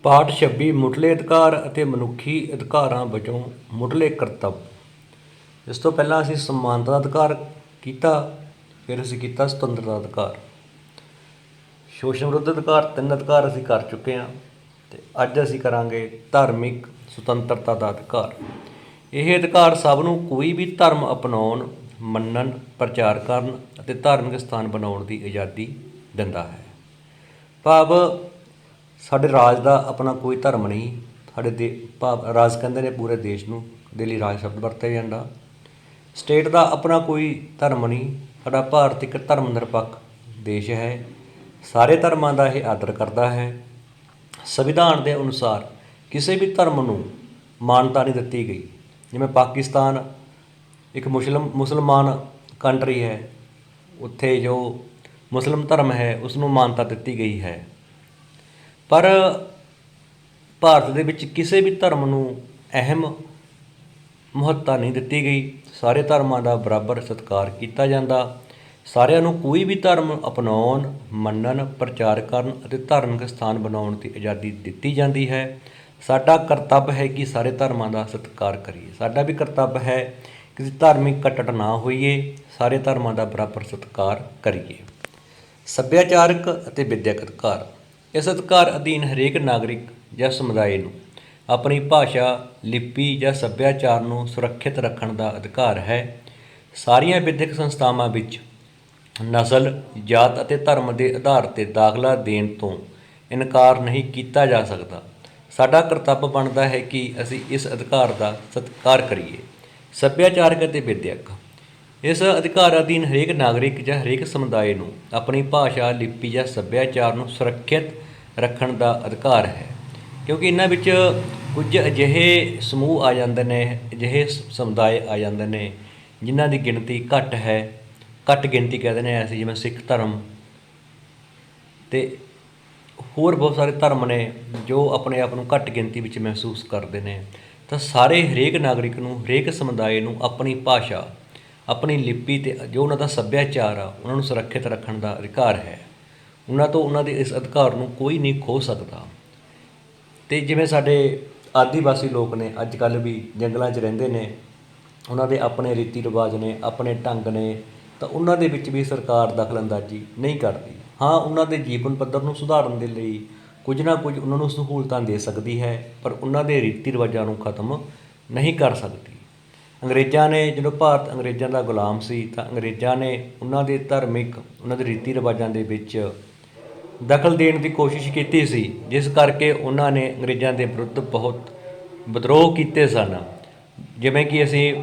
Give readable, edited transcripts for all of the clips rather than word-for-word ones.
ਪਾਠ 26 ਮੁੱਢਲੇ ਅਧਿਕਾਰ ਅਤੇ ਮਨੁੱਖੀ ਅਧਿਕਾਰਾਂ ਵਜੋਂ ਮੁੱਢਲੇ ਕਰਤੱਵ। ਇਸ ਤੋਂ ਪਹਿਲਾਂ ਅਸੀਂ ਸਮਾਨਤਾ ਦਾ ਅਧਿਕਾਰ ਕੀਤਾ, ਫਿਰ ਅਸੀਂ ਕੀਤਾ ਸੁਤੰਤਰਤਾ ਦਾ ਅਧਿਕਾਰ। ਸ਼ੋਸ਼ਣ ਵਿਰੁੱਧ ਅਧਿਕਾਰ, 3 ਅਧਿਕਾਰ ਅਸੀਂ ਕਰ ਚੁੱਕੇ ਹਾਂ ਅਤੇ ਅੱਜ ਅਸੀਂ ਕਰਾਂਗੇ ਧਾਰਮਿਕ ਸੁਤੰਤਰਤਾ ਦਾ ਅਧਿਕਾਰ। ਇਹ ਅਧਿਕਾਰ ਸਭ ਨੂੰ ਕੋਈ ਵੀ ਧਰਮ ਅਪਣਾਉਣ, ਮੰਨਣ, ਪ੍ਰਚਾਰ ਕਰਨ ਅਤੇ ਧਾਰਮਿਕ ਸਥਾਨ ਬਣਾਉਣ ਦੀ ਆਜ਼ਾਦੀ ਦਿੰਦਾ ਹੈ। ਭਾਵ ਸਾਡੇ ਰਾਜ ਦਾ ਆਪਣਾ ਕੋਈ ਧਰਮ ਨਹੀਂ, ਸਾਡੇ ਭਾਵ ਰਾਜ ਕਹਿੰਦੇ ਨੇ ਪੂਰੇ ਦੇਸ਼ ਨੂੰ, ਦੇ ਲਈ ਰਾਜ ਸ਼ਬਦ ਵਰਤਿਆ ਜਾਂਦਾ। ਸਟੇਟ ਦਾ ਆਪਣਾ ਕੋਈ ਧਰਮ ਨਹੀਂ, ਸਾਡਾ ਭਾਰਤ ਇੱਕ ਧਰਮ ਨਿਰਪੱਖ ਦੇਸ਼ ਹੈ, ਸਾਰੇ ਧਰਮਾਂ ਦਾ ਇਹ ਆਦਰ ਕਰਦਾ ਹੈ। ਸੰਵਿਧਾਨ ਦੇ ਅਨੁਸਾਰ ਕਿਸੇ ਵੀ ਧਰਮ ਨੂੰ ਮਾਨਤਾ ਨਹੀਂ ਦਿੱਤੀ ਗਈ। ਜਿਵੇਂ ਪਾਕਿਸਤਾਨ ਇੱਕ ਮੁਸਲਮਾਨ ਕੰਟਰੀ ਹੈ, ਉੱਥੇ ਜੋ ਮੁਸਲਿਮ ਧਰਮ ਹੈ ਉਸ ਨੂੰ ਮਾਨਤਾ ਦਿੱਤੀ ਗਈ ਹੈ, ਪਰ ਭਾਰਤ ਦੇ ਵਿੱਚ ਕਿਸੇ ਵੀ ਧਰਮ ਨੂੰ ਅਹਿਮ ਮਹੱਤਤਾ ਨਹੀਂ ਦਿੱਤੀ ਗਈ। ਸਾਰੇ ਧਰਮਾਂ ਦਾ ਬਰਾਬਰ ਸਤਿਕਾਰ ਕੀਤਾ ਜਾਂਦਾ। ਸਾਰਿਆਂ ਨੂੰ ਕੋਈ ਵੀ ਧਰਮ ਅਪਣਾਉਣ, ਮੰਨਣ, ਪ੍ਰਚਾਰ ਕਰਨ ਅਤੇ ਧਾਰਮਿਕ ਸਥਾਨ ਬਣਾਉਣ ਦੀ ਆਜ਼ਾਦੀ ਦਿੱਤੀ ਜਾਂਦੀ ਹੈ। ਸਾਡਾ ਕਰਤੱਵ ਹੈ ਕਿ ਸਾਰੇ ਧਰਮਾਂ ਦਾ ਸਤਿਕਾਰ ਕਰੀਏ। ਸਾਡਾ ਵੀ ਕਰਤੱਵ ਹੈ ਕਿ ਧਾਰਮਿਕ ਕੱਟੜ ਨਾ ਹੋਈਏ, ਸਾਰੇ ਧਰਮਾਂ ਦਾ ਬਰਾਬਰ ਸਤਿਕਾਰ ਕਰੀਏ। ਸੱਭਿਆਚਾਰਕ ਅਤੇ ਵਿੱਦਿਅਕ ਅਧਿਕਾਰ। ਇਸ ਅਧਿਕਾਰ ਅਧੀਨ ਹਰੇਕ ਨਾਗਰਿਕ ਜਾਂ ਸਮੁਦਾਇ ਨੂੰ ਆਪਣੀ ਭਾਸ਼ਾ, ਲਿਪੀ ਜਾਂ ਸੱਭਿਆਚਾਰ ਨੂੰ ਸੁਰੱਖਿਅਤ ਰੱਖਣ ਦਾ ਅਧਿਕਾਰ ਹੈ। ਸਾਰੀਆਂ ਵਿੱਦਿਅਕ ਸੰਸਥਾਵਾਂ ਵਿੱਚ ਨਸਲ, ਜਾਤ ਅਤੇ ਧਰਮ ਦੇ ਆਧਾਰ 'ਤੇ ਦਾਖਲਾ ਦੇਣ ਤੋਂ ਇਨਕਾਰ ਨਹੀਂ ਕੀਤਾ ਜਾ ਸਕਦਾ। ਸਾਡਾ ਕਰਤੱਵ ਬਣਦਾ ਹੈ ਕਿ ਅਸੀਂ ਇਸ ਅਧਿਕਾਰ ਦਾ ਸਤਿਕਾਰ ਕਰੀਏ। ਸੱਭਿਆਚਾਰਕ ਅਤੇ ਵਿੱਦਿਅਕ। ਇਸ ਅਧਿਕਾਰ ਅਧੀਨ ਹਰੇਕ ਨਾਗਰਿਕ ਜਾਂ ਹਰੇਕ ਸਮੁਦਾਇ ਨੂੰ ਆਪਣੀ ਭਾਸ਼ਾ, ਲਿਪੀ ਜਾਂ ਸੱਭਿਆਚਾਰ ਨੂੰ ਸੁਰੱਖਿਅਤ ਰੱਖਣ ਦਾ ਅਧਿਕਾਰ ਹੈ, ਕਿਉਂਕਿ ਇਹਨਾਂ ਵਿੱਚ ਕੁਝ ਅਜਿਹੇ ਸਮੂਹ ਆ ਜਾਂਦੇ ਨੇ, ਅਜਿਹੇ ਸਮੁਦਾਇ ਆ ਜਾਂਦੇ ਨੇ ਜਿਨ੍ਹਾਂ ਦੀ ਗਿਣਤੀ ਘੱਟ ਹੈ, ਘੱਟ ਗਿਣਤੀ ਕਹਿ ਦਿੰਦੇ ਹਾਂ ਅਸੀਂ, ਜਿਵੇਂ ਸਿੱਖ ਧਰਮ ਅਤੇ ਹੋਰ ਬਹੁਤ ਸਾਰੇ ਧਰਮ ਨੇ ਜੋ ਆਪਣੇ ਆਪ ਨੂੰ ਘੱਟ ਗਿਣਤੀ ਵਿੱਚ ਮਹਿਸੂਸ ਕਰਦੇ ਨੇ। ਤਾਂ ਸਾਰੇ ਹਰੇਕ ਨਾਗਰਿਕ ਨੂੰ, ਹਰੇਕ ਸਮੁਦਾਇ ਨੂੰ ਆਪਣੀ ਭਾਸ਼ਾ, ਆਪਣੀ ਲਿਪੀ ਅਤੇ ਜੋ ਉਹਨਾਂ ਦਾ ਸੱਭਿਆਚਾਰ ਆ ਉਹਨਾਂ ਨੂੰ ਸੁਰੱਖਿਅਤ ਰੱਖਣ ਦਾ ਅਧਿਕਾਰ ਹੈ। ਉਹਨਾਂ ਦੇ ਇਸ ਅਧਿਕਾਰ ਨੂੰ ਕੋਈ ਨਹੀਂ ਖੋਹ ਸਕਦਾ। ਅਤੇ ਜਿਵੇਂ ਸਾਡੇ ਆਦੀਵਾਸੀ ਲੋਕ ਨੇ, ਅੱਜ ਕੱਲ੍ਹ ਵੀ ਜੰਗਲਾਂ 'ਚ ਰਹਿੰਦੇ ਨੇ, ਉਹਨਾਂ ਦੇ ਆਪਣੇ ਰੀਤੀ ਰਿਵਾਜ ਨੇ, ਆਪਣੇ ਢੰਗ ਨੇ, ਤਾਂ ਉਹਨਾਂ ਦੇ ਵਿੱਚ ਵੀ ਸਰਕਾਰ ਦਖਲਅੰਦਾਜ਼ੀ ਨਹੀਂ ਕਰਦੀ। ਹਾਂ, ਉਹਨਾਂ ਦੇ ਜੀਵਨ ਪੱਧਰ ਨੂੰ ਸੁਧਾਰਨ ਦੇ ਲਈ ਕੁਝ ਨਾ ਕੁਝ ਉਹਨਾਂ ਨੂੰ ਸਹੂਲਤਾਂ ਦੇ ਸਕਦੀ ਹੈ, ਪਰ ਉਹਨਾਂ ਦੇ ਰੀਤੀ ਰਿਵਾਜਾਂ ਨੂੰ ਖਤਮ ਨਹੀਂ ਕਰ ਸਕਦੀ। ਅੰਗਰੇਜ਼ਾਂ ਨੇ, ਜਦੋਂ ਭਾਰਤ ਅੰਗਰੇਜ਼ਾਂ ਦਾ ਗੁਲਾਮ ਸੀ, ਤਾਂ ਅੰਗਰੇਜ਼ਾਂ ਨੇ ਉਹਨਾਂ ਦੇ ਧਾਰਮਿਕ, ਉਹਨਾਂ ਦੇ ਰੀਤੀ ਰਿਵਾਜਾਂ ਦੇ ਵਿੱਚ ਦਖਲ ਦੇਣ ਦੀ ਕੋਸ਼ਿਸ਼ ਕੀਤੀ ਸੀ, ਜਿਸ ਕਰਕੇ ਉਹਨਾਂ ਨੇ ਅੰਗਰੇਜ਼ਾਂ ਦੇ ਵਿਰੁੱਧ ਬਹੁਤ ਵਿਦਰੋਹ ਕੀਤੇ ਸਨ। ਜਿਵੇਂ ਕਿ ਅਸੀਂ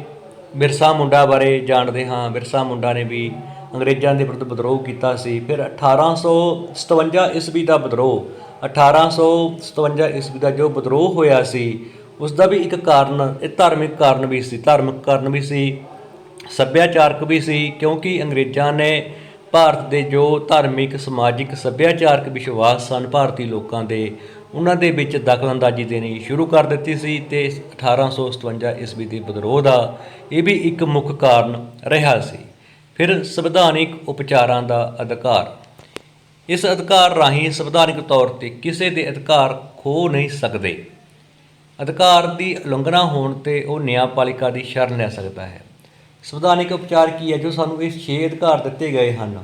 ਬਿਰਸਾ ਮੁੰਡਾ ਬਾਰੇ ਜਾਣਦੇ ਹਾਂ। ਬਿਰਸਾ ਮੁੰਡਾ ਨੇ ਵੀ ਅੰਗਰੇਜ਼ਾਂ ਦੇ ਵਿਰੁੱਧ ਵਿਦਰੋਹ ਕੀਤਾ ਸੀ। ਫਿਰ 1857 ਈਸਵੀ ਦਾ ਵਿਦਰੋਹ, 1857 ਈਸਵੀ ਦਾ ਜੋ ਵਿਦਰੋਹ ਹੋਇਆ ਸੀ, ਉਸ ਦਾ ਵੀ ਇੱਕ ਕਾਰਨ ਇਹ ਧਾਰਮਿਕ ਕਾਰਨ ਵੀ ਸੀ, ਧਾਰਮਿਕ ਕਾਰਨ ਵੀ ਸੀ, ਸੱਭਿਆਚਾਰਕ ਵੀ ਸੀ, ਕਿਉਂਕਿ ਅੰਗਰੇਜ਼ਾਂ ਨੇ ਭਾਰਤ ਦੇ ਜੋ ਧਾਰਮਿਕ, ਸਮਾਜਿਕ, ਸੱਭਿਆਚਾਰਕ ਵਿਸ਼ਵਾਸ ਸਨ ਭਾਰਤੀ ਲੋਕਾਂ ਦੇ, ਉਹਨਾਂ ਦੇ ਵਿੱਚ ਦਖਲਅੰਦਾਜ਼ੀ ਦੇਣੀ ਸ਼ੁਰੂ ਕਰ ਦਿੱਤੀ ਸੀ। ਅਤੇ 1857 ਈਸਵੀ ਦੇ ਵਿਦਰੋਹ ਦਾ ਇਹ ਵੀ ਇੱਕ ਮੁੱਖ ਕਾਰਨ ਰਿਹਾ ਸੀ। ਫਿਰ ਸੰਵਿਧਾਨਿਕ ਉਪਚਾਰਾਂ ਦਾ ਅਧਿਕਾਰ। ਇਸ ਅਧਿਕਾਰ ਰਾਹੀਂ ਸੰਵਿਧਾਨਿਕ ਤੌਰ 'ਤੇ ਕਿਸੇ ਦੇ ਅਧਿਕਾਰ ਖੋਹ ਨਹੀਂ ਸਕਦੇ। ਅਧਿਕਾਰ ਦੀ ਉਲੰਘਣਾ ਹੋਣ 'ਤੇ ਉਹ ਨਿਆਂਪਾਲਿਕਾ ਦੀ ਸ਼ਰਨ ਲੈ ਸਕਦਾ ਹੈ। ਸੰਵਿਧਾਨਿਕ ਉਪਚਾਰ ਕੀ ਹੈ? ਜੋ ਸਾਨੂੰ ਇਹ 6 ਅਧਿਕਾਰ ਦਿੱਤੇ ਗਏ ਹਨ,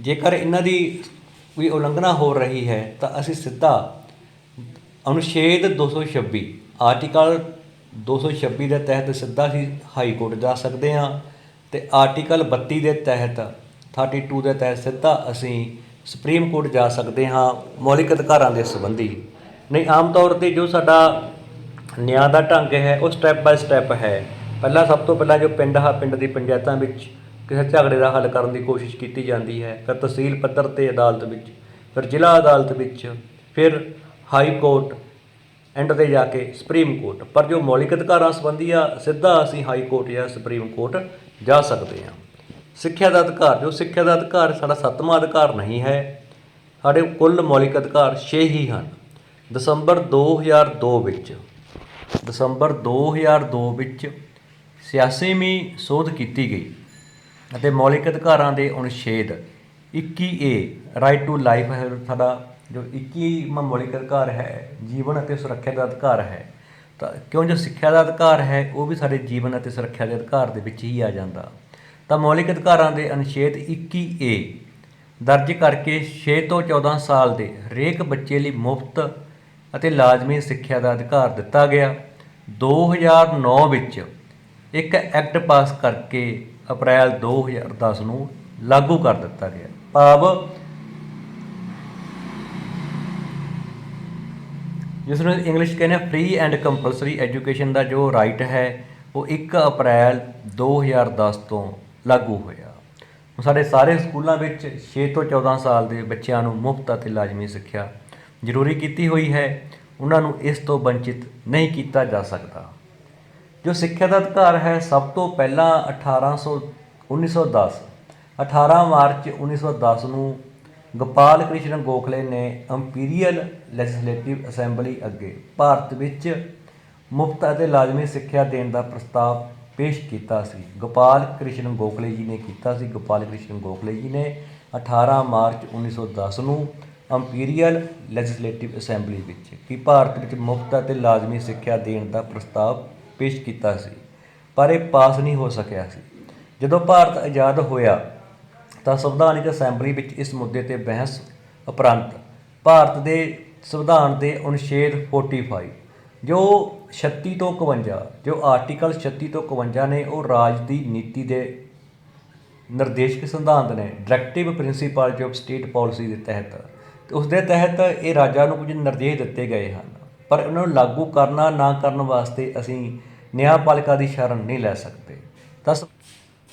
ਜੇਕਰ ਇਹਨਾਂ ਦੀ ਕੋਈ ਉਲੰਘਣਾ ਹੋ ਰਹੀ ਹੈ ਤਾਂ ਅਸੀਂ ਸਿੱਧਾ ਅਨੁਛੇਦ 226, ਆਰਟੀਕਲ 226 ਦੇ ਤਹਿਤ ਸਿੱਧਾ ਅਸੀਂ ਹਾਈ ਕੋਰਟ ਜਾ ਸਕਦੇ ਹਾਂ, ਅਤੇ ਆਰਟੀਕਲ 32 ਦੇ ਤਹਿਤ, 32 ਦੇ ਤਹਿਤ ਸਿੱਧਾ ਅਸੀਂ ਸੁਪਰੀਮ ਕੋਰਟ ਜਾ ਸਕਦੇ ਹਾਂ ਮੌਲਿਕ ਅਧਿਕਾਰਾਂ ਦੇ ਸੰਬੰਧੀ। ਨਹੀਂ, ਆਮ ਤੌਰ 'ਤੇ ਜੋ ਸਾਡਾ ਨਿਆਂ ਦਾ ਢੰਗ ਹੈ ਉਹ ਸਟੈਪ ਬਾਏ ਸਟੈਪ ਹੈ। ਸਭ ਤੋਂ ਪਹਿਲਾਂ ਜੋ ਪਿੰਡ ਦੀ ਪੰਚਾਇਤਾਂ ਵਿੱਚ ਕਿਸੇ ਝਗੜੇ ਦਾ ਹੱਲ ਕਰਨ ਦੀ ਕੋਸ਼ਿਸ਼ ਕੀਤੀ ਜਾਂਦੀ ਹੈ, ਫਿਰ ਤਹਿਸੀਲ ਪੱਧਰ 'ਤੇ ਅਦਾਲਤ ਵਿੱਚ, ਫਿਰ ਜ਼ਿਲ੍ਹਾ ਅਦਾਲਤ ਵਿੱਚ, ਫਿਰ ਹਾਈ ਕੋਰਟ, ਐਂਡ 'ਤੇ ਜਾ ਕੇ ਸੁਪਰੀਮ ਕੋਰਟ। ਪਰ ਜੋ ਮੌਲਿਕ ਅਧਿਕਾਰਾਂ ਸੰਬੰਧੀ ਆ, ਸਿੱਧਾ ਅਸੀਂ ਹਾਈ ਕੋਰਟ ਜਾਂ ਸੁਪਰੀਮ ਕੋਰਟ ਜਾ ਸਕਦੇ ਹਾਂ। ਸਿੱਖਿਆ ਦਾ ਅਧਿਕਾਰ। ਜੋ ਸਿੱਖਿਆ ਦਾ ਅਧਿਕਾਰ ਸਾਡਾ 7ਵਾਂ ਅਧਿਕਾਰ ਨਹੀਂ ਹੈ। ਸਾਡੇ ਕੁੱਲ ਮੌਲਿਕ ਅਧਿਕਾਰ 6 ਹੀ ਹਨ। ਦਸੰਬਰ 2002 ਵਿੱਚ 86ਵੀਂ ਸੋਧ ਕੀਤੀ ਗਈ ਅਤੇ ਮੌਲਿਕ ਅਧਿਕਾਰਾਂ ਦੇ ਅਨੁਛੇਦ 21A ਰਾਈਟ ਟੂ ਲਾਈਫ ਹੈ ਸਾਡਾ ਜੋ 21ਵਾਂ ਮੌਲਿਕ ਅਧਿਕਾਰ ਹੈ ਜੀਵਨ ਅਤੇ ਸੁਰੱਖਿਆ ਦਾ ਅਧਿਕਾਰ ਹੈ, ਤਾਂ ਕਿਉਂ ਜੋ ਸਿੱਖਿਆ ਦਾ ਅਧਿਕਾਰ ਹੈ ਉਹ ਵੀ ਸਾਡੇ ਜੀਵਨ ਅਤੇ ਸੁਰੱਖਿਆ ਦੇ ਅਧਿਕਾਰ ਦੇ ਵਿੱਚ ਹੀ ਆ ਜਾਂਦਾ। ਤਾਂ ਮੌਲਿਕ ਅਧਿਕਾਰਾਂ ਦੇ ਅਨੁਛੇਦ 21A ਦਰਜ ਕਰਕੇ 6 ਤੋਂ 14 ਸਾਲ ਦੇ ਹਰੇਕ ਬੱਚੇ ਲਈ ਮੁਫਤ ਅਤੇ ਲਾਜ਼ਮੀ ਸਿੱਖਿਆ ਦਾ ਅਧਿਕਾਰ ਦਿੱਤਾ ਗਿਆ। 2009 ਵਿੱਚ ਇੱਕ ਐਕਟ ਪਾਸ ਕਰਕੇ ਅਪ੍ਰੈਲ 2010 ਨੂੰ ਲਾਗੂ ਕਰ ਦਿੱਤਾ ਗਿਆ। ਭਾਵ ਜਿਸ ਨੂੰ ਇੰਗਲਿਸ਼ ਕਹਿੰਦੇ ਫ੍ਰੀ ਐਂਡ ਕੰਪਲਸਰੀ ਐਜੂਕੇਸ਼ਨ ਦਾ ਜੋ ਰਾਈਟ ਹੈ ਉਹ 1 ਅਪ੍ਰੈਲ 2010 ਤੋਂ ਲਾਗੂ ਹੋਇਆ। ਸਾਡੇ ਸਾਰੇ ਸਕੂਲਾਂ ਵਿੱਚ 6 ਤੋਂ 14 ਸਾਲ ਦੇ ਬੱਚਿਆਂ ਨੂੰ ਮੁਫਤ ਅਤੇ ਲਾਜ਼ਮੀ ਸਿੱਖਿਆ ਜ਼ਰੂਰੀ ਕੀਤੀ ਹੋਈ ਹੈ। ਉਹਨਾਂ ਨੂੰ ਇਸ ਤੋਂ ਵੰਚਿਤ ਨਹੀਂ ਕੀਤਾ ਜਾ ਸਕਦਾ। ਜੋ ਸਿੱਖਿਆ ਦਾ ਅਧਿਕਾਰ ਹੈ ਸਭ ਤੋਂ ਪਹਿਲਾਂ 18 ਮਾਰਚ 1910 ਨੂੰ ਗੋਪਾਲ ਕ੍ਰਿਸ਼ਨ ਗੋਖਲੇ ਨੇ ਇੰਪੀਰੀਅਲ ਲੈਜਿਸਲੇਟਿਵ ਅਸੈਂਬਲੀ ਅੱਗੇ ਭਾਰਤ ਵਿੱਚ ਮੁਫਤ ਅਤੇ ਲਾਜ਼ਮੀ ਸਿੱਖਿਆ ਦੇਣ ਦਾ ਪ੍ਰਸਤਾਵ ਪੇਸ਼ ਕੀਤਾ ਸੀ। ਗੋਪਾਲ ਕ੍ਰਿਸ਼ਨ ਗੋਖਲੇ ਜੀ ਨੇ ਕੀਤਾ ਸੀ। ਗੋਪਾਲ ਕ੍ਰਿਸ਼ਨ ਗੋਖਲੇ ਜੀ ਨੇ 18 ਮਾਰਚ 1910 ਨੂੰ ਇੰਪੀਰੀਅਲ ਲੈਜਿਸਲੇਟਿਵ ਅਸੈਂਬਲੀ ਵਿੱਚ ਕਿ ਭਾਰਤ ਵਿੱਚ ਮੁਫਤ ਅਤੇ ਲਾਜ਼ਮੀ ਸਿੱਖਿਆ ਦੇਣ ਦਾ ਪ੍ਰਸਤਾਵ ਪੇਸ਼ ਕੀਤਾ ਸੀ, ਪਰ ਇਹ ਪਾਸ ਨਹੀਂ ਹੋ ਸਕਿਆ ਸੀ। ਜਦੋਂ ਭਾਰਤ ਆਜ਼ਾਦ ਹੋਇਆ ਤਾਂ ਸੰਵਿਧਾਨਕ ਅਸੈਂਬਲੀ ਵਿੱਚ ਇਸ ਮੁੱਦੇ 'ਤੇ ਬਹਿਸ ਉਪਰੰਤ ਭਾਰਤ ਦੇ ਸੰਵਿਧਾਨ ਦੇ ਅਨੁਛੇਦ 45 ਜੋ 36 ਤੋਂ 51 ਜੋ ਆਰਟੀਕਲ 36 ਤੋਂ 51 ਨੇ ਉਹ ਰਾਜ ਦੀ ਨੀਤੀ ਦੇ ਨਿਰਦੇਸ਼ਕ ਸਿਧਾਂਤ ਨੇ, directive principal of state policy ਦੇ ਤਹਿਤ, ਅਤੇ ਉਸ ਦੇ ਤਹਿਤ ਇਹ ਰਾਜਾਂ ਨੂੰ ਕੁਝ ਨਿਰਦੇਸ਼ ਦਿੱਤੇ ਗਏ ਹਨ, ਪਰ ਉਹਨਾਂ ਨੂੰ ਲਾਗੂ ਕਰਨਾ ਨਾ ਕਰਨ ਵਾਸਤੇ ਅਸੀਂ ਨਿਆਂਪਾਲਿਕਾ ਦੀ ਸ਼ਰਨ ਨਹੀਂ ਲੈ ਸਕਦੇ। ਤਾਂ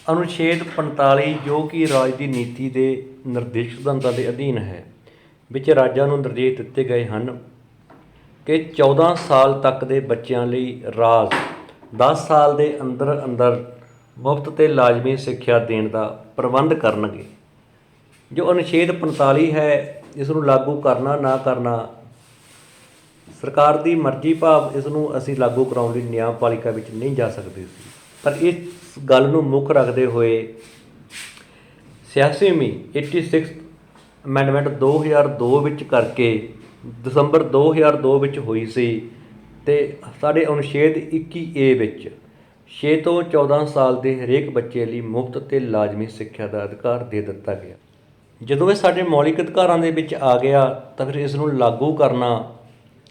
ਅਨੁਛੇਦ 45 ਜੋ ਕਿ ਰਾਜ ਦੀ ਨੀਤੀ ਦੇ ਨਿਰਦੇਸ਼ਕ ਸਿਧਾਂਤਾਂ ਦੇ ਅਧੀਨ ਹੈ ਵਿੱਚ ਰਾਜਾਂ ਨੂੰ ਨਿਰਦੇਸ਼ ਦਿੱਤੇ ਗਏ ਹਨ ਕਿ 14 ਸਾਲ ਤੱਕ ਦੇ ਬੱਚਿਆਂ ਲਈ ਰਾਜ 10 ਸਾਲ ਦੇ ਅੰਦਰ ਅੰਦਰ ਮੁਫਤ ਅਤੇ ਲਾਜ਼ਮੀ ਸਿੱਖਿਆ ਦੇਣ ਦਾ ਪ੍ਰਬੰਧ ਕਰਨਗੇ। ਜੋ ਅਨੁਛੇਦ 45 ਹੈ ਇਸ ਨੂੰ ਲਾਗੂ ਕਰਨਾ ਨਾ ਕਰਨਾ ਸਰਕਾਰ ਦੀ ਮਰਜ਼ੀ, ਭਾਵ ਇਸ ਨੂੰ ਅਸੀਂ ਲਾਗੂ ਕਰਾਉਣ ਲਈ ਨਿਆਂਪਾਲਿਕਾ ਵਿੱਚ ਨਹੀਂ ਜਾ ਸਕਦੇ ਸੀ। ਪਰ ਇਸ ਗੱਲ ਨੂੰ ਮੁੱਖ ਰੱਖਦੇ ਹੋਏ 86ਵੀਂ 86 ਅਮੈਂਡਮੈਂਟ 2002 ਵਿੱਚ ਕਰਕੇ ਦਸੰਬਰ 2002 ਵਿੱਚ ਹੋਈ ਸੀ, ਅਤੇ ਸਾਡੇ ਅਨੁਛੇਦ 21A ਵਿੱਚ 6 ਤੋਂ 14 ਸਾਲ ਦੇ ਹਰੇਕ ਬੱਚੇ ਲਈ ਮੁਫਤ ਅਤੇ ਲਾਜ਼ਮੀ ਸਿੱਖਿਆ ਦਾ ਅਧਿਕਾਰ ਦੇ ਦਿੱਤਾ ਗਿਆ। ਜਦੋਂ ਇਹ ਸਾਡੇ ਮੌਲਿਕ ਅਧਿਕਾਰਾਂ ਦੇ ਵਿੱਚ ਆ ਗਿਆ ਤਾਂ ਫਿਰ ਇਸ ਨੂੰ ਲਾਗੂ ਕਰਨਾ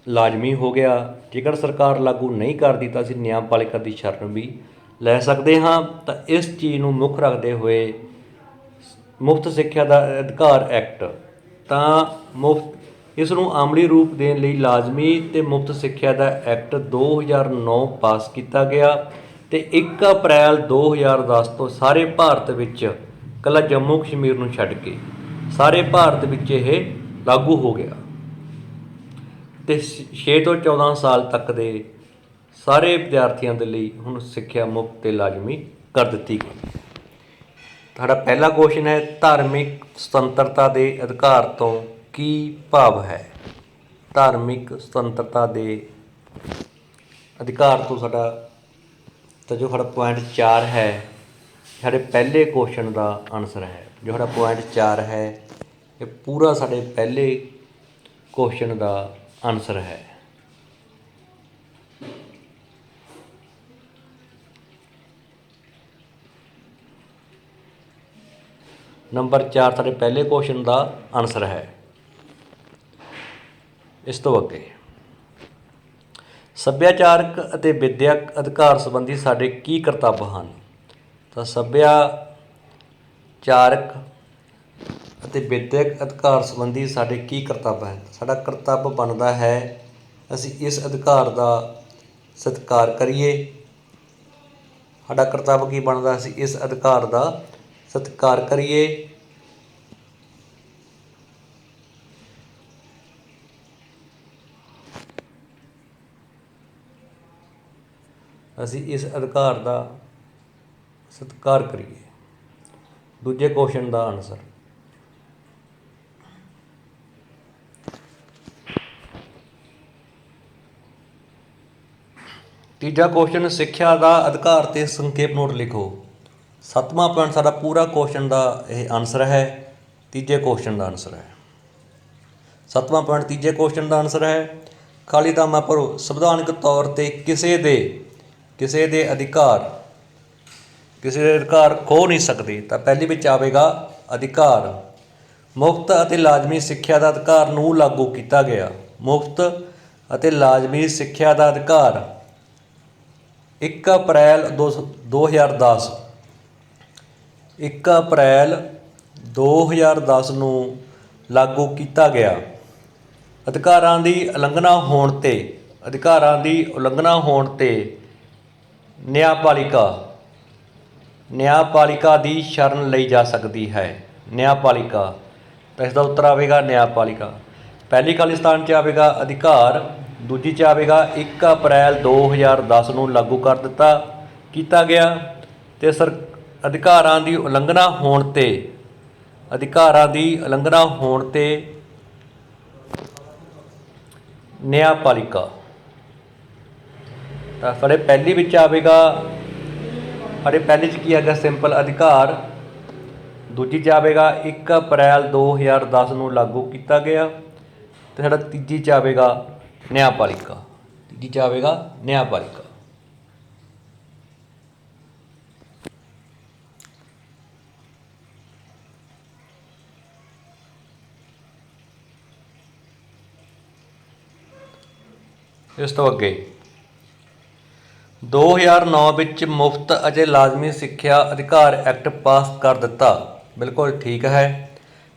ਲਾਜ਼ਮੀ ਹੋ ਗਿਆ। ਜੇਕਰ ਸਰਕਾਰ ਲਾਗੂ ਨਹੀਂ ਕਰਦੀ ਤਾਂ ਅਸੀਂ ਨਿਆਂਪਾਲਿਕਾ ਦੀ ਸ਼ਰਨ ਵੀ ਲੈ ਸਕਦੇ ਹਾਂ। ਤਾਂ ਇਸ ਚੀਜ਼ ਨੂੰ ਮੁੱਖ ਰੱਖਦੇ ਹੋਏ ਮੁਫਤ ਸਿੱਖਿਆ ਦਾ ਅਧਿਕਾਰ ਐਕਟ ਤਾਂ ਇਸ ਨੂੰ ਅਮਲੀ ਰੂਪ ਦੇਣ ਲਈ ਲਾਜ਼ਮੀ ਅਤੇ ਮੁਫਤ ਸਿੱਖਿਆ ਦਾ ਐਕਟ 2009 ਪਾਸ ਕੀਤਾ ਗਿਆ, ਅਤੇ 1 ਅਪ੍ਰੈਲ 2010 ਤੋਂ ਸਾਰੇ ਭਾਰਤ ਵਿੱਚ, ਇਕੱਲਾ ਜੰਮੂ ਕਸ਼ਮੀਰ ਨੂੰ ਛੱਡ ਕੇ ਸਾਰੇ ਭਾਰਤ ਵਿੱਚ ਇਹ ਲਾਗੂ ਹੋ ਗਿਆ, ਅਤੇ 6 ਤੋਂ 14 ਸਾਲ ਤੱਕ ਦੇ ਸਾਰੇ ਵਿਦਿਆਰਥੀਆਂ ਦੇ ਲਈ ਹੁਣ ਸਿੱਖਿਆ ਮੁਫਤ ਅਤੇ ਲਾਜ਼ਮੀ ਕਰ ਦਿੱਤੀ ਗਈ। ਸਾਡਾ ਪਹਿਲਾ ਕੁਐਸਚਨ ਹੈ ਧਾਰਮਿਕ ਸੁਤੰਤਰਤਾ ਦੇ ਅਧਿਕਾਰ ਤੋਂ ਕੀ ਭਾਵ ਹੈ? ਧਾਰਮਿਕ ਸੁਤੰਤਰਤਾ ਦੇ ਅਧਿਕਾਰ ਤੋਂ ਸਾਡਾ ਪੁਆਇੰਟ 4 ਹੈ ਸਾਡੇ ਪਹਿਲੇ ਕੁਐਸਚਨ ਦਾ ਆਨਸਰ ਹੈ। ਜੋ ਸਾਡਾ ਪੁਆਇੰਟ 4 ਹੈ ਇਹ ਪੂਰਾ ਸਾਡੇ ਪਹਿਲੇ ਕੁਐਸਚਨ ਦਾ ਆਨਸਰ ਹੈ। ਨੰਬਰ 4 ਸਾਡੇ ਪਹਿਲੇ ਕੁਐਸਚਨ ਦਾ ਆਨਸਰ ਹੈ। ਇਸ ਤੋਂ ਅੱਗੇ ਸੱਭਿਆਚਾਰਕ ਅਤੇ ਵਿੱਦਿਅਕ ਅਧਿਕਾਰ ਸੰਬੰਧੀ ਸਾਡੇ ਕੀ ਕਰਤੱਵ ਹਨ? ਤਾਂ ਸੱਭਿਆਚਾਰਕ ਅਤੇ ਵਿੱਦਿਅਕ ਅਧਿਕਾਰ ਸੰਬੰਧੀ ਸਾਡੇ ਕੀ ਕਰਤੱਵ ਹੈ? ਸਾਡਾ ਕਰਤੱਵ ਬਣਦਾ ਹੈ ਅਸੀਂ ਇਸ ਅਧਿਕਾਰ ਦਾ ਸਤਿਕਾਰ ਕਰੀਏ। ਸਾਡਾ ਕਰਤੱਵ ਕੀ ਬਣਦਾ? ਅਸੀਂ ਇਸ ਅਧਿਕਾਰ ਦਾ ਸਤਿਕਾਰ ਕਰੀਏ। ਅਸੀਂ ਇਸ ਅਧਿਕਾਰ ਦਾ ਸਤਿਕਾਰ ਕਰੀਏ। ਦੂਜੇ ਕੁਐਸਚਨ ਦਾ ਆਨਸਰ ਤੀਜਾ ਕੁਐਸਚਨ ਸਿੱਖਿਆ ਦਾ ਅਧਿਕਾਰ 'ਤੇ ਸੰਖੇਪ ਨੋਟ ਲਿਖੋ। 7ਵਾਂ ਪੁਆਇੰਟ ਸਾਡਾ ਪੂਰਾ ਕੁਐਸਚਨ ਦਾ ਇਹ ਆਨਸਰ ਹੈ। ਤੀਜੇ ਕੁਐਸਚਨ ਦਾ ਆਨਸਰ ਹੈ 7ਵਾਂ ਪੁਆਇੰਟ ਤੀਜੇ ਕੁਐਸਚਨ ਦਾ ਆਨਸਰ ਹੈ ਖਾਲੀ ਥਾਵਾਂ ਭਰੋ। ਸੰਵਿਧਾਨਕ ਤੌਰ 'ਤੇ ਕਿਸੇ ਦੇ ਅਧਿਕਾਰ ਖੋ ਨਹੀਂ ਸਕਦੇ, ਤਾਂ ਪਹਿਲੀ ਵਿੱਚ ਆਵੇਗਾ ਅਧਿਕਾਰ। ਮੁਫਤ ਅਤੇ ਲਾਜ਼ਮੀ ਸਿੱਖਿਆ ਦਾ ਅਧਿਕਾਰ ਨੂੰ ਲਾਗੂ ਕੀਤਾ ਗਿਆ। ਮੁਫਤ ਅਤੇ ਲਾਜ਼ਮੀ ਸਿੱਖਿਆ ਦਾ ਅਧਿਕਾਰ 1 ਅਪ੍ਰੈਲ 2010 ਨੂੰ ਲਾਗੂ ਕੀਤਾ ਗਿਆ। ਅਧਿਕਾਰਾਂ ਦੀ ਉਲੰਘਣਾ ਹੋਣ 'ਤੇ ਨਿਆਂਪਾਲਿਕਾ ਦੀ ਸ਼ਰਨ ਲਈ ਜਾ ਸਕਦੀ ਹੈ। ਨਿਆਂਪਾਲਿਕਾ, ਤਾਂ ਇਸ ਦਾ ਉੱਤਰ ਆਵੇਗਾ ਨਿਆਂਪਾਲਿਕਾ। ਪਹਿਲੀ ਖਾਲੀ ਸਥਾਨ 'ਚ ਆਵੇਗਾ ਅਧਿਕਾਰ, ਦੂਜੀ 'ਚ ਆਵੇਗਾ 1 ਅਪ੍ਰੈਲ 2010 ਨੂੰ ਲਾਗੂ ਕੀਤਾ ਗਿਆ। ਅਤੇ ਅਧਿਕਾਰਾਂ ਦੀ ਉਲੰਘਣਾ ਹੋਣ 'ਤੇ ਨਿਆਂਪਾਲਿਕਾ, ਤਾਂ ਸਾਡੇ ਪਹਿਲੀ ਵਿੱਚ ਆਵੇਗਾ, ਪਹਿਲੀ 'ਚ ਕੀ ਆਵੇਗਾ ਸਿੰਪਲ ਅਧਿਕਾਰ, ਦੂਜੀ 'ਚ ਆਵੇਗਾ 1 ਅਪ੍ਰੈਲ 2010 ਨੂੰ ਲਾਗੂ ਕੀਤਾ ਗਿਆ, ਅਤੇ ਸਾਡਾ ਤੀਜੀ 'ਚ ਆਵੇਗਾ ਨਿਆਂਪਾਲਿਕਾ। ਇਸ ਤੋਂ ਅੱਗੇ 2009 ਵਿੱਚ ਮੁਫਤ ਅਤੇ ਲਾਜ਼ਮੀ ਸਿੱਖਿਆ ਅਧਿਕਾਰ ਐਕਟ ਪਾਸ ਕਰ ਦਿੱਤਾ। ਬਿਲਕੁਲ ਠੀਕ ਹੈ।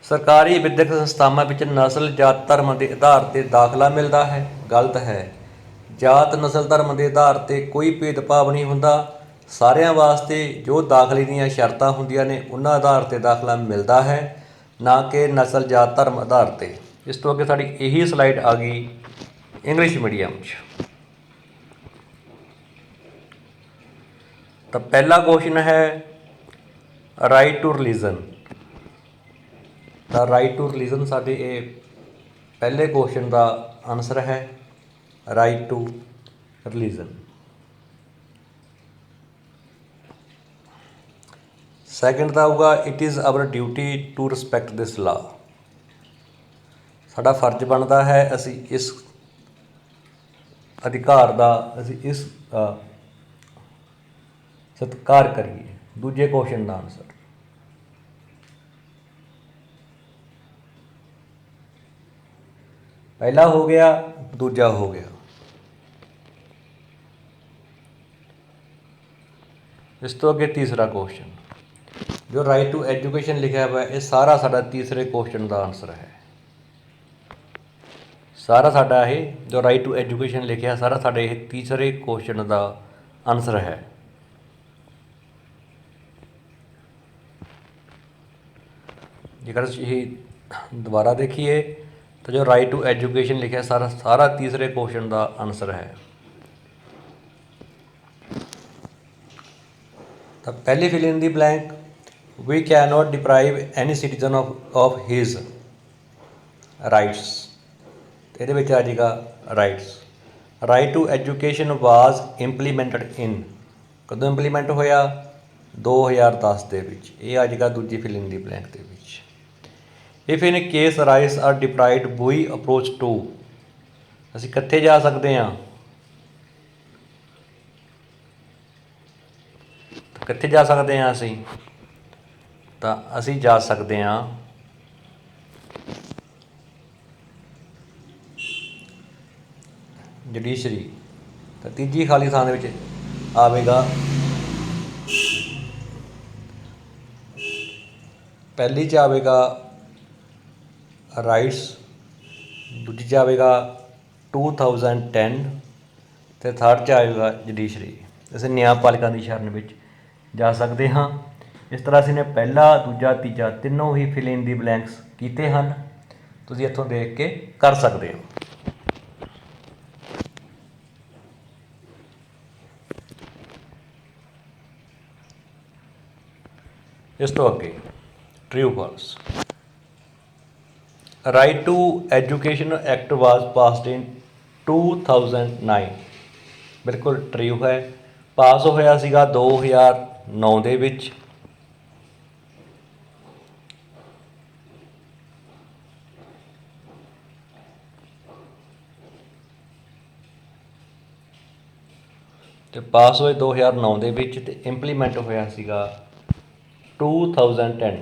ਸਰਕਾਰੀ ਵਿੱਦਿਅਕ ਸੰਸਥਾਵਾਂ ਵਿੱਚ ਨਸਲ, ਜਾਤ, ਧਰਮ ਦੇ ਆਧਾਰ 'ਤੇ ਦਾਖਲਾ ਮਿਲਦਾ ਹੈ। ਗਲਤ ਹੈ। ਜਾਤ, ਨਸਲ, ਧਰਮ ਦੇ ਆਧਾਰ 'ਤੇ ਕੋਈ ਭੇਦਭਾਵ ਨਹੀਂ ਹੁੰਦਾ। ਸਾਰਿਆਂ ਵਾਸਤੇ ਜੋ ਦਾਖਲੇ ਦੀਆਂ ਸ਼ਰਤਾਂ ਹੁੰਦੀਆਂ ਨੇ ਉਹਨਾਂ ਆਧਾਰ 'ਤੇ ਦਾਖਲਾ ਮਿਲਦਾ ਹੈ, ਨਾ ਕਿ ਨਸਲ, ਜਾਤ, ਧਰਮ ਆਧਾਰ 'ਤੇ। ਇਸ ਤੋਂ ਅੱਗੇ ਸਾਡੀ ਇਹੀ ਸਲਾਈਡ ਆ ਗਈ ਇੰਗਲਿਸ਼ ਮੀਡੀਅਮ 'ਚ। ਤਾਂ ਪਹਿਲਾ ਕੁਐਸਚਨ ਹੈ ਰਾਈਟ ਟੂ ਰਿਲੀਜਨ। ਤਾਂ ਰਾਈਟ ਟੂ ਰਿਲੀਜਨ ਸਾਡੇ ਇਹ ਪਹਿਲੇ ਕੁਐਸਚਨ ਦਾ ਆਨਸਰ ਹੈ, ਰਾਈਟ ਟੂ ਰਿਲੀਜਨ। ਸੈਕਿੰਡ ਦਾ ਆਊਗਾ it is our duty to respect this law. ਸਾਡਾ ਫਰਜ਼ ਬਣਦਾ ਹੈ ਅਸੀਂ ਇਸ ਅਧਿਕਾਰ ਦਾ ਸਤਿਕਾਰ ਕਰੀਏ। ਦੂਜੇ ਕੁਐਸਚਨ ਦਾ ਆਨਸਰ। ਪਹਿਲਾ ਹੋ ਗਿਆ, ਦੂਜਾ ਹੋ ਗਿਆ। ਇਸ ਤੋਂ ਅੱਗੇ ਤੀਸਰਾ ਕੁਐਸਚਨ, ਜੋ ਰਾਈਟ ਟੂ ਐਜੂਕੇਸ਼ਨ ਲਿਖਿਆ ਹੋਇਆ ਇਹ ਸਾਰਾ ਸਾਡਾ ਤੀਸਰੇ ਕੁਐਸਚਨ ਦਾ ਆਨਸਰ ਹੈ। ਸਾਰਾ ਸਾਡਾ ਇਹ ਜੋ ਰਾਈਟ ਟੂ ਐਜੂਕੇਸ਼ਨ ਲਿਖਿਆ ਸਾਰਾ ਸਾਡੇ ਇਹ ਤੀਸਰੇ ਕੁਐਸਚਨ ਦਾ ਆਨਸਰ ਹੈ। ਜੇਕਰ ਇਹ ਦੁਬਾਰਾ ਦੇਖੀਏ ਤਾਂ ਜੋ ਰਾਈਟ ਟੂ ਐਜੂਕੇਸ਼ਨ ਲਿਖਿਆ ਸਾਰਾ ਤੀਸਰੇ ਕੁਐਸਚਨ ਦਾ ਆਨਸਰ ਹੈ। ਤਾਂ ਪਹਿਲੀ fill in the blank, we can not deprive any citizen of his rights. ਇਹਦੇ ਵਿੱਚ ਆ ਜਾਏਗਾ rights. Right to education was implemented in, ਕਦੋਂ ਇੰਪਲੀਮੈਂਟ ਹੋਇਆ? 2010 ਦੇ ਵਿੱਚ। ਇਹ ਆ ਜਾਏਗਾ ਦੂਜੀ ਫਿਲ ਇਨ ਦੀ ਬਲੈਂਕ ਦੇ ਵਿੱਚ। If in case rights are deprived we approach to, ਅਸੀਂ ਕਿੱਥੇ ਜਾ ਸਕਦੇ ਹਾਂ? ਕਿੱਥੇ ਜਾ ਸਕਦੇ ਹਾਂ ਅਸੀਂ? ਤਾਂ ਅਸੀਂ ਜਾ ਸਕਦੇ ਹਾਂ ਜੁਡੀਸ਼ਰੀ। ਤਾਂ ਤੀਜੀ ਖਾਲੀ ਥਾਂ ਦੇ ਵਿੱਚ ਆਵੇਗਾ, ਪਹਿਲੀ 'ਚ ਆਵੇਗਾ ਰਾਈਟਸ, ਦੂਜੀ 'ਚ ਆਵੇਗਾ 2010 ਅਤੇ ਥਰਡ 'ਚ ਆਵੇਗਾ ਜੁਡੀਸ਼ਰੀ। ਅਸੀਂ ਨਿਆਂਪਾਲਿਕਾ ਦੀ ਸ਼ਰਨ ਵਿੱਚ ਜਾ ਸਕਦੇ ਹਾਂ। ਇਸ ਤਰ੍ਹਾਂ ਅਸੀਂ ਨੇ ਪਹਿਲਾ, ਦੂਜਾ, ਤੀਜਾ ਤਿੰਨੋਂ ਹੀ ਫਿਲ ਇਨ ਦੀ ਬਲੈਂਕਸ ਕੀਤੇ ਹਨ। ਤੁਸੀਂ ਇੱਥੋਂ ਦੇਖ ਕੇ ਕਰ ਸਕਦੇ ਹੋ। ਇਸ ਤੋਂ ਅੱਗੇ true false. Right to education act was passed in 2009। ਬਿਲਕੁਲ ਟਰੂ ਹੈ। ਪਾਸ ਹੋਇਆ ਸੀਗਾ 2009 ਦੇ ਵਿੱਚ। ਤੇ ਪਾਸ ਹੋਏ 2009 ਦੇ ਵਿੱਚ ਤੇ ਇੰਪਲੀਮੈਂਟ ਹੋਇਆ ਸੀਗਾ 2010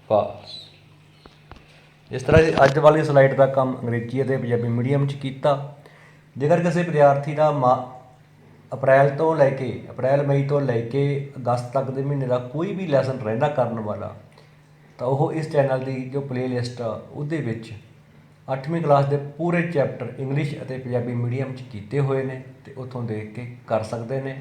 ਪਾਸ। ਇਸ ਤਰ੍ਹਾਂ ਅਸੀਂ ਅੱਜ ਵਾਲੀ ਸਲਾਈਡ ਦਾ ਕੰਮ ਅੰਗਰੇਜ਼ੀ ਅਤੇ ਪੰਜਾਬੀ ਮੀਡੀਅਮ 'ਚ ਕੀਤਾ। ਜੇਕਰ ਕਿਸੇ ਵਿਦਿਆਰਥੀ ਦਾ ਅਪ੍ਰੈਲ ਮਈ ਤੋਂ ਲੈ ਕੇ ਅਗਸਤ ਤੱਕ ਦੇ ਮਹੀਨੇ ਦਾ ਕੋਈ ਵੀ ਲੈਸਨ ਰਹਿੰਦਾ ਕਰਨ ਵਾਲਾ, ਤਾਂ ਉਹ ਇਸ ਚੈਨਲ ਦੀ ਜੋ ਪਲੇਲਿਸਟ ਆ ਉਹਦੇ ਵਿੱਚ 8ਵੀਂ ਕਲਾਸ ਦੇ ਪੂਰੇ ਚੈਪਟਰ ਇੰਗਲਿਸ਼ ਅਤੇ ਪੰਜਾਬੀ ਮੀਡੀਅਮ 'ਚ ਕੀਤੇ ਹੋਏ ਨੇ, ਅਤੇ ਉੱਥੋਂ ਦੇਖ ਕੇ ਕਰ ਸਕਦੇ ਨੇ।